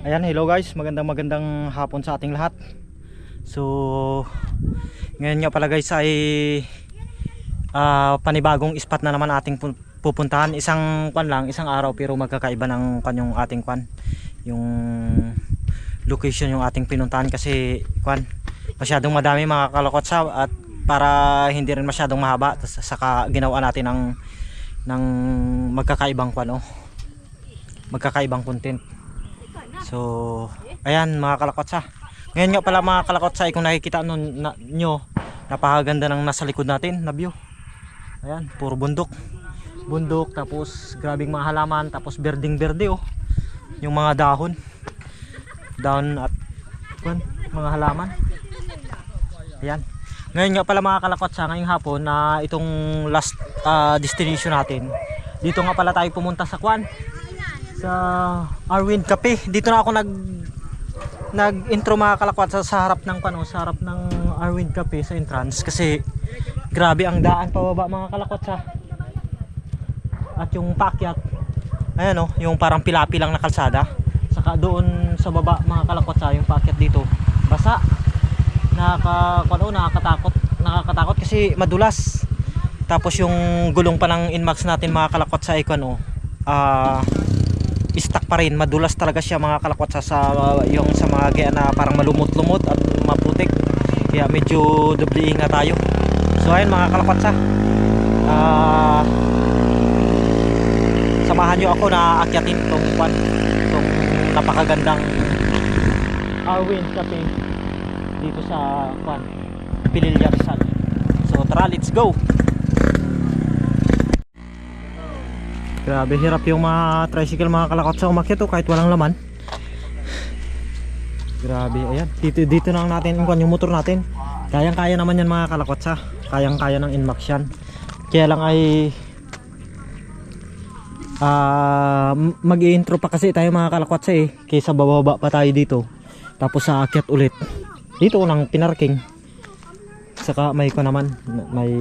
Ayan, hello guys, magandang hapon sa ating lahat. So ngayon nga pala guys ay panibagong spot na naman ating pupuntahan. Isang isang araw pero magkakaiba ng yung ating yung location yung ating pinuntahan kasi masyadong madami mga kalakotsa at para hindi rin masyadong mahaba, saka ginawa natin ng magkakaibang magkakaibang content. So ayan mga kalakotsa, ngayon nga pala mga kalakotsa, kung nakikita nyo, napakaganda ng nasa likod natin na view. Ayan, puro bundok, tapos grabing mga halaman, tapos berding berde yung mga dahon at mga halaman. Ayan, ngayon nga pala mga kalakotsa, ngayong hapon na itong last destination natin. Dito nga pala tayo pumunta sa sa Arwind Cafe. Dito na ako nag-intro mga kalakotsa sa harap ng sa harap ng Arwind Cafe sa entrance, kasi grabe ang daan pababa mga kalakotsa. At yung paakyat, ayan yung parang pilapi lang na kalsada. Saka doon sa baba mga kalakotsa, yung paakyat dito basa, nakakatakot kasi madulas. Tapos yung gulong pa ng Inmax natin mga kalakotsa ay stuck pa rin, madulas talaga siya mga kalakotsa sa mga gaya na parang malumot-lumot at maputik, kaya medyo doble ingat tayo. So ayun mga kalakotsa, samahan nyo ako na akyatin itong napakagandang Arwind Cafe dito sa Pililla, Rizal. So tara, let's go. Grabe hirap yung mga tricycle mga kalakotsa umakyat kahit walang laman. Grabe, ayan, dito na lang natin yung motor natin. Kayang-kaya naman yan mga kalakotsa, kayang-kaya ng Inmax yan. Kaya lang ay mag-i-intro pa kasi tayo mga kalakotsa kaysa bababa pa tayo dito, tapos sa akyat ulit. Dito ko nang pinarking, saka may may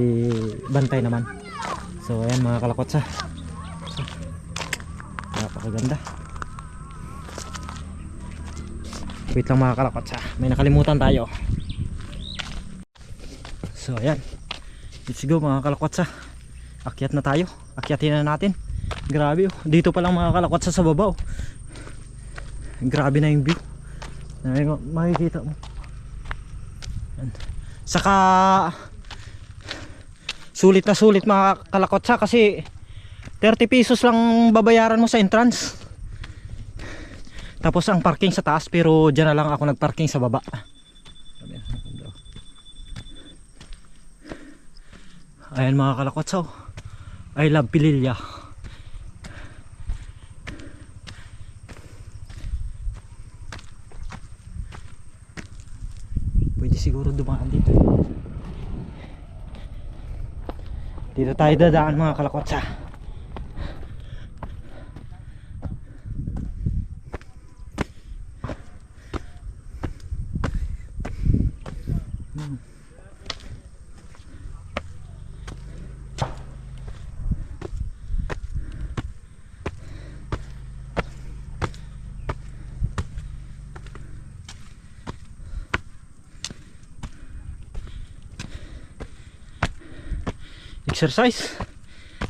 bantay naman. So ayan mga kalakotsa, napakaganda. Wait lang mga kalakotsa, may nakalimutan tayo. So ayan, let's go mga kalakotsa, akyat na tayo, akyatin na natin. Grabe dito pa lang mga kalakotsa sa baba grabe na yung view, makikita mo. Saka sulit na sulit mga kalakotsa kasi 30 pesos lang babayaran mo sa entrance, tapos ang parking sa taas, pero dyan na lang ako nagparking sa baba. Ayan mga kalakotsa, I love Pililla. Pwede siguro dumaan dito. Dito tayo dadaan mga kalakotsa. Exercise,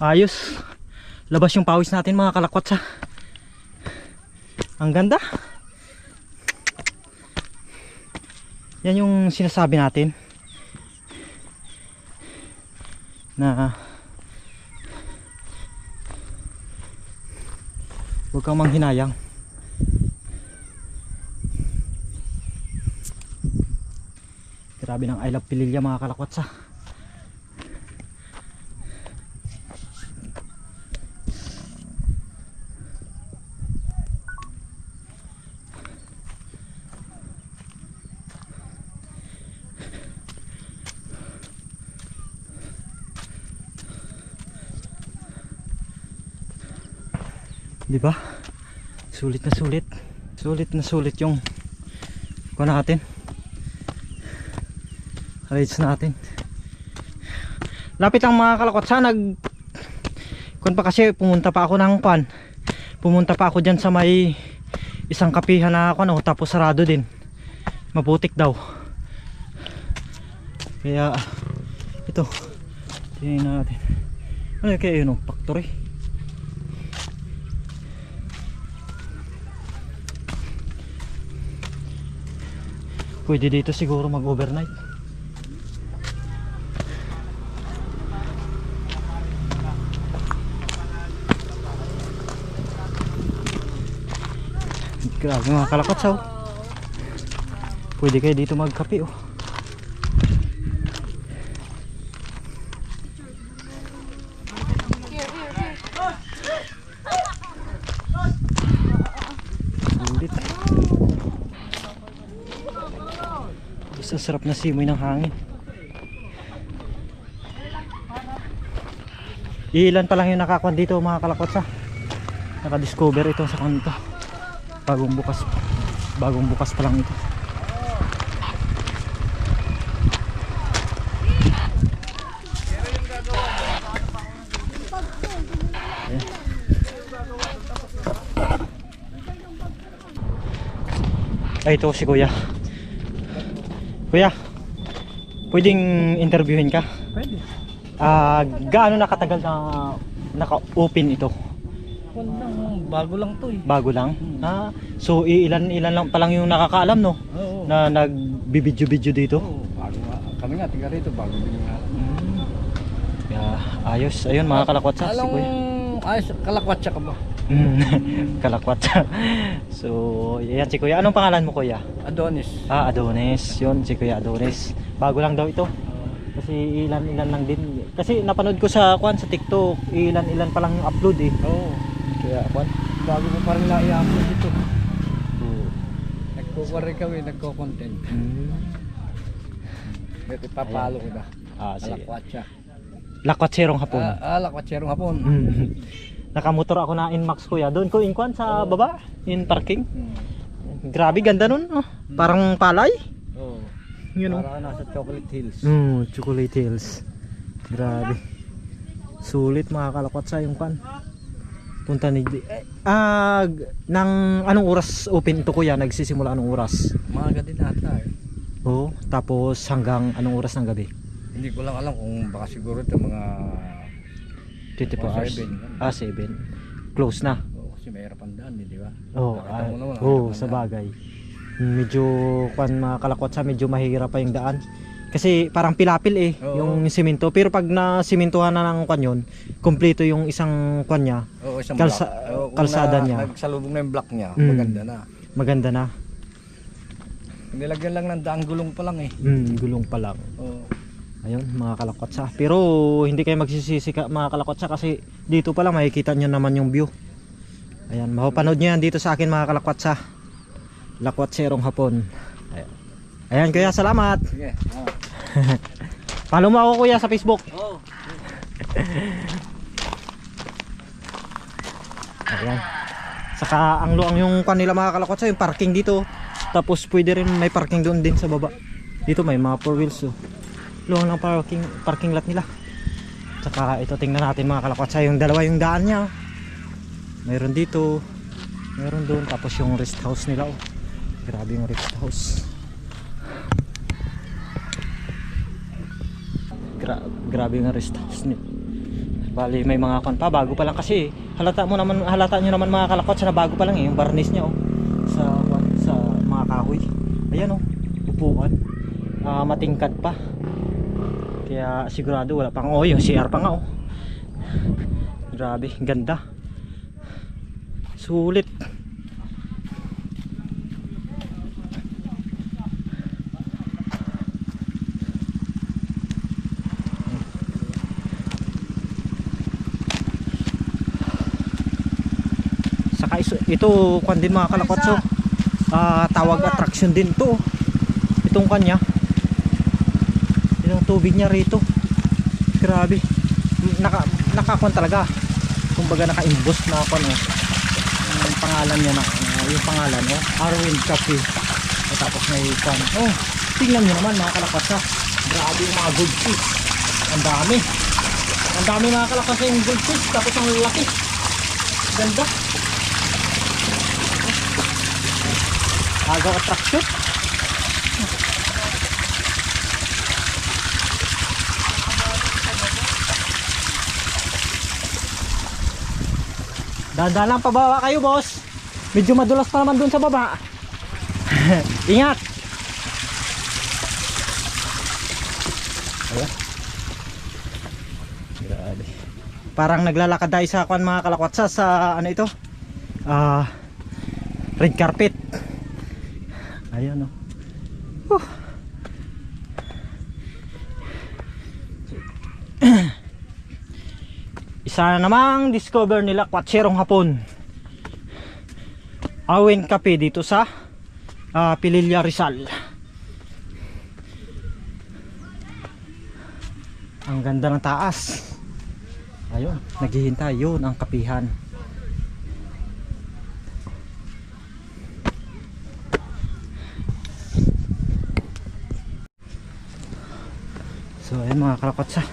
ayos, labas yung pawis natin mga kalakotsa. Ang ganda. Yan yung sinasabi natin na huwag kang manghinayang. Grabe ng I love Pililla mga kalakotsa. Diba? Sulit na sulit. Sulit na sulit yung natin. Rides natin. Lapit lang mga kalakotsa, pa kasi pumunta pa ako ng pumunta pa ako dyan sa may isang kapihan na ako ano, tapos sarado din. Maputik daw. Kaya ito, tingnan natin. Ano kaya yun, factory? Pwede dito siguro mag-overnight. Grabe mga kalakats, oh. Pwede kayo dito magkape, oh. Sulit. Basta sarap na simoy ng hangin. Ilan pa lang yung nakakuan dito mga kalakats, ah. Naka-discover ito sa kanto. Bagong bukas pa lang ito. Ay, ito si Kuya. Kuya, pwedeng interviewin ka? Pwede. Gaano nakatagal na naka-open ito? Bago lang to eh. Bago lang? So ilan lang pa lang yung nakakaalam, no? Oo. Na nagbibidyo-video dito? Oo, bago nga. Kami nga, tiga rito, bago din nga. Yeah, ayos. Ayun mga kalakwatsa, si Kuya. Ayos, kalakwatsa ka ba? Kalakwatsa. So, yan si Kuya. Anong pangalan mo, Kuya? Adonis. Adonis. Yun, si Kuya Adonis. Bago lang daw ito. Kasi ilan lang din. Kasi napanood ko sa sa TikTok, ilan pa lang yung upload eh. Oo. Kaya Bago ko pa rin na i-upload ito. Oo. Nagkukwari kami, nagko-content. Ipapalo ko na. Sige. Kalakwatsa. Lakwatserong hapon. Lakwatserong hapon. Nakamotor ako na Inmax, Kuya. Doon ko inkuan sa baba, in parking. Grabe, ganda nun. Oh. Parang palay. Oo. You know? Para nasa Chocolate Hills. Chocolate Hills. Grabe. Sulit mga kalakwatsa yung kan. Punta ni nang anong oras open ito, Kuya? Nagsisimula anong oras? Maaga din ata eh. Oo, tapos hanggang anong oras ng gabi? Hindi ko lang alam kung baka siguro ito mga 24 hours. 7. Close na. Oo, kasi mahirap ang daan eh, di ba? Sa bagay. Medyo mga kalakwatsa, medyo mahirap pa yung daan. Kasi parang pilapil eh, yung simento. Pero pag na-simentohan na ng kanyon, kumpleto yung isang kanya. Oo, isang kalsada niya. Nagsalubong na yung block niya, maganda na. Maganda na. Nilagyan lang ng daang gulong pa lang eh. Gulong pa lang. Oo. Ayun mga kalakwatsa. Pero hindi kayo magsisisi mga kalakwatsa kasi dito pa lang makikita nyo naman yung view. Ayan, mapapanood nyo yan dito sa akin mga kalakwatsa. Lakwatserong hapon. Ayan Kuya, salamat. Sige. Follow mo ako Kuya sa Facebook. Oo. Ayan. Saka ang luang yung kanila mga kalakwatsa, yung parking dito. Tapos pwede rin may parking doon din sa baba. Dito may mga 4 wheels. Luang ng parking lot nila. Saka ito tingnan natin mga kalakwatsa, yung dalawa yung daan niya. Mayroon dito, mayroon doon, tapos yung rest house nila. Grabe yung rest house. Grabe yung rest house nila. Bali may mga kan pa, bago pa lang kasi. Halata nyo naman mga kalakwatsa na bago pa lang eh, yung barnis niya sa mga kahoy. Ayan upuan. Matingkad pa. Kaya sigurado wala pang yung CR pa nga Grabe, ganda. Sulit. Saka ito kwan din mga kalakwatso. Tawag attraction din to. Itong kanya. Yung tubig niya rito. Grabe. Nakakon talaga. Kumbaga naka-imbos na ako yung pangalan niya yung pangalan Arwind Cafe. Tapos may kwan. Tingnan niyo naman mga kalakwatsa. Grabe yung mga gold fish. Ang dami. Ang dami mga kalakwatsa yung gold fish. Tapos ang laki. Ganda. Agaw attraction. Dahan-dahan lang pababa kayo, boss. Medyo madulas pa naman dun sa baba. Ingat. Ayan. Grabe. Parang naglalakad tayo sa kwan mga kalakwatsa sa ano ito? Red carpet. Ayan o. Isa na namang discover nila kwatserong hapon. Awin Cafe dito sa Pililla Rizal. Ang ganda ng taas. Ayun, naghihintay. Yun ang kapihan. So ayun mga kalakotsa.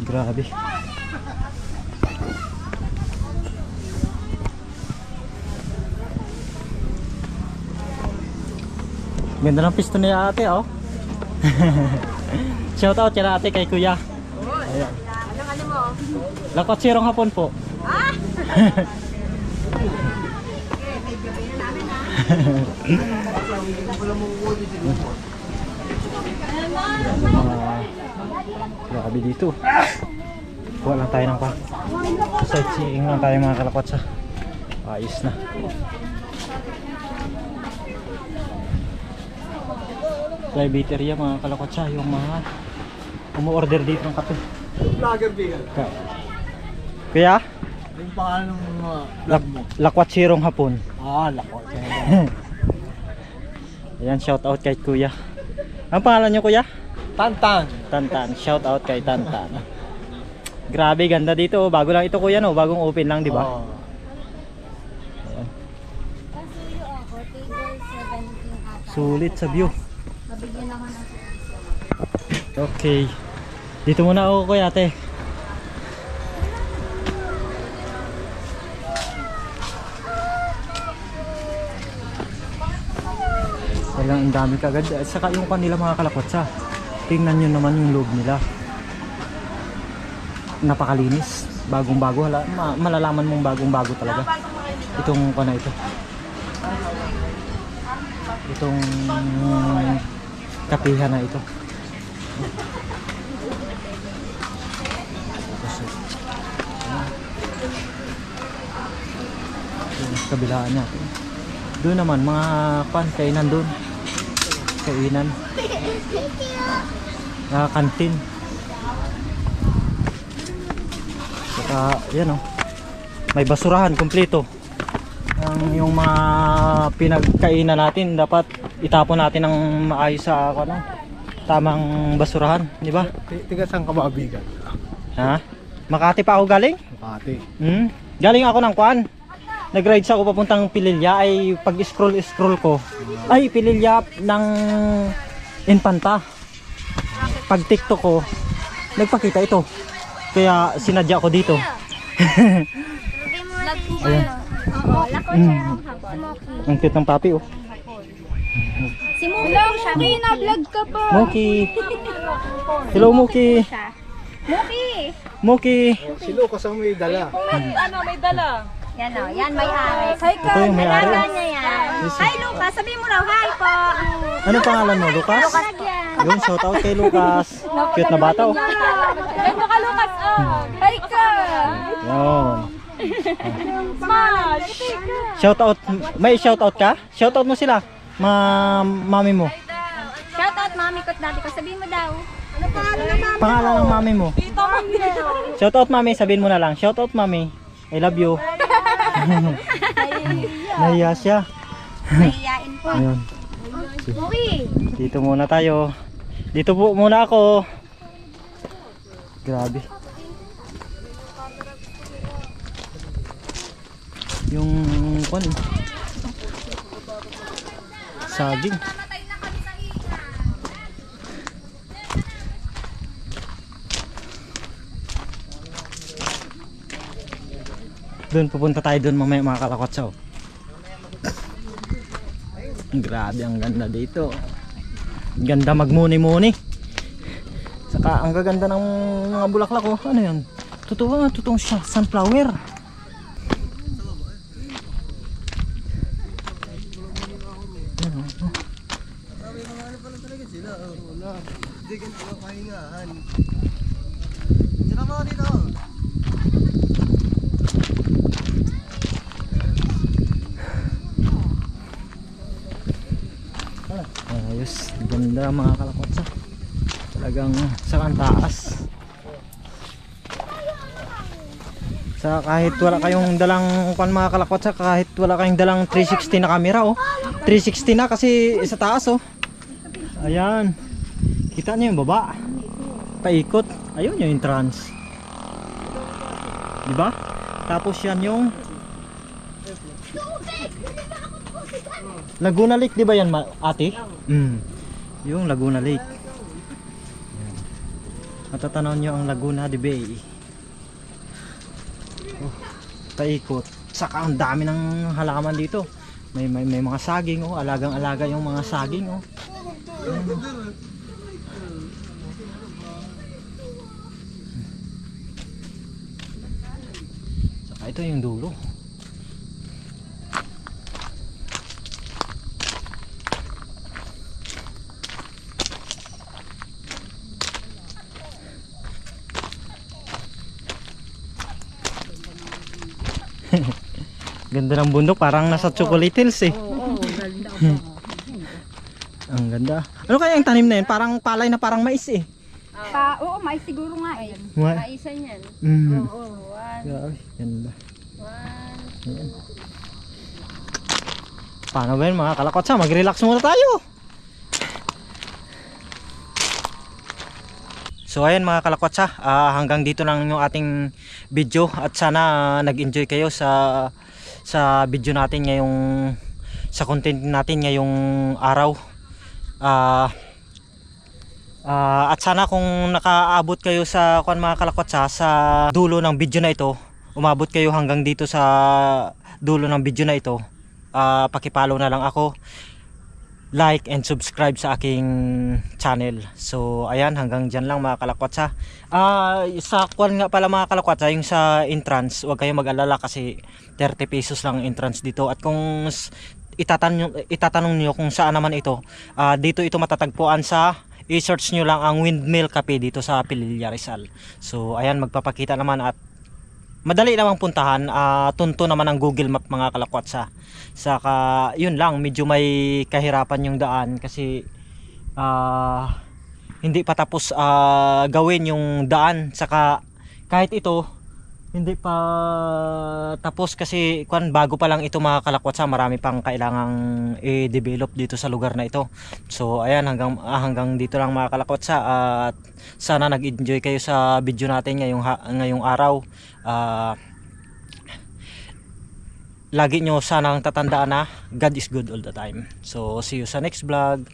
Grabe. Ganda ng piston ni ate, oh. Shout out kay ate, kay kuya. Ayan. Ano mo? Lakwatsirong hapon po. Ah! Grabe dito. Kuha lang tayo ng pa. Sightseeing lang tayo mga kalakwatsa. Ayos na. Cafeteria mga kalakwatsa, yung mga umu-order dito ng kape. Vlogger bigan. Kaya? Yung pangalan ng mga vlog mo. Lakwatsirong hapon. Lako. Ayan, shout out kay kuya. Ang pangalan niyo kuya? Tantan. Tantan, shout out kay Tantan. Grabe, ganda dito. Bago lang ito kuya, no? Bagong open lang, di ba? Oo. Kasuyo ako, table 17 ata. Sulit sa view. Mabigyan ako ng Okay. Dito muna ako kuya, ate. Talagang ang dami kagad. At saka yung kanila mga kalakotsa. Tingnan nyo naman yung loob nila. Napakalinis. Bagong-bago. Malalaman mong bagong-bago talaga. Itong na ito. Itong kapihan na ito. Yung kabilaan natin. Doon naman mga kainan doon. Kainan. Kantin. Saka yan oh. May basurahan kompleto. Yung mga pinagkainan natin dapat itapon natin ng maayos sa tamang basurahan, di ba? Tiga saan ka ba bigan? Ha? Makati pa ako galing? Makati. Galing ako ng Kuan. Nag-rides ako papuntang Pililla, ay pag-scroll ko. Ay, Pililla ng Infanta. Pag TikTok ko, nagpakita ito. Kaya sinadya ko dito. Ayan. Oo, lako siya. Ang cute ng papi oh. Si Muki siya. Muki, na-vlog ka pa. Muki. Hello Muki. Muki! Muki. Si Lucas ang may dala. May dala. Yan o, yan may-ari. Hi ka. Ito yung may-ari. Alaga niya yan. Hi Lucas, sabihin mo raw, hi po. Anong pangalan mo, Lucas? Yung shout out kay Lucas. Cute na bata oh. Ganda ka Lucas, oh. Hi ka. Yun. Smash. Shout out. May shout out ka? Shout out mo sila. Mami mo. Shout out mami ko dati ko, sabihin mo daw. Ano pangalan ng mami? Pangalan ng mami mo. Tito Mami. Shout out mami, sabihin mo na lang. Shout out mami. I love you. Nahiya siya. Nahiyain po. Ayun. Muki. Dito muna tayo. Dito po muna ako. Grabe. Yung saging. Doon pupunta tayo doon mamaya mga kalakotsa. Oh. Grabe ang ganda dito. Ganda magmuni-muni. Saka ang gaganda ng mga bulaklak ko. Ano yan? Totoong siya, sunflower. Ayos, ganda mga kalakotsa. Talagang sa taas. Sa kahit wala kayong dalang mga kalakotsa, kahit wala kayong dalang 360 na camera, oh. 360 na kasi sa taas, oh. Ayan. Kita niyo yung baba. Paikot. Ayun yung entrance. 'Di ba? Tapos yan yung Laguna Lake, 'di ba yan, ate? Yung Laguna Lake. Ayan. Matatanaw nyo ang Laguna de Bay. Oh, paikot. Saka ang dami ng halaman dito. May mga saging, oh, alagang-alaga yung mga saging, oh. Ayan. Saka ito yung dulo. Ganda ng bundok, parang nasa Chocolate Hills eh. Ganda. Ang ganda. Ano kaya yung tanim na yun? Parang palay na parang mais eh. Oo, mais siguro nga eh. Maisan yan. Oo, Grabe, ganda. One. Ayan. Paano ba yun mga kalakotsa? Mag-relax muna tayo. So ayan mga kalakotsa, hanggang dito lang yung ating video at sana nag-enjoy kayo sa video natin ngayong sa content natin ngayong araw. At sana kung nakaabot kayo sa mga kalakotsa sa dulo ng video na ito, umabot kayo hanggang dito sa dulo ng video na ito, paki-follow na lang ako, like and subscribe sa aking channel. So ayan, hanggang dyan lang mga kalakotsa. Sa kwan nga pala mga kalakotsa, yung sa entrance, huwag kayong mag-alala kasi 30 pesos lang entrance dito. At kung itatanong nyo kung saan naman ito, dito ito matatagpuan sa, i-search nyo lang ang Windmill Cafe dito sa Pililla, Rizal. So ayan, magpapakita naman at madali namang puntahan. Tunto naman ang Google Map mga kalakotsa. Saka yun lang, medyo may kahirapan yung daan kasi hindi pa tapos gawin yung daan. Saka kahit ito hindi pa tapos kasi bago pa lang ito mga kalakotsa, marami pang kailangang i-develop dito sa lugar na ito. So ayan, hanggang dito lang mga kalakotsa at sana nag-enjoy kayo sa video natin ngayong araw. Lagi nyo sanang tatandaan na God is good all the time. So see you sa next vlog.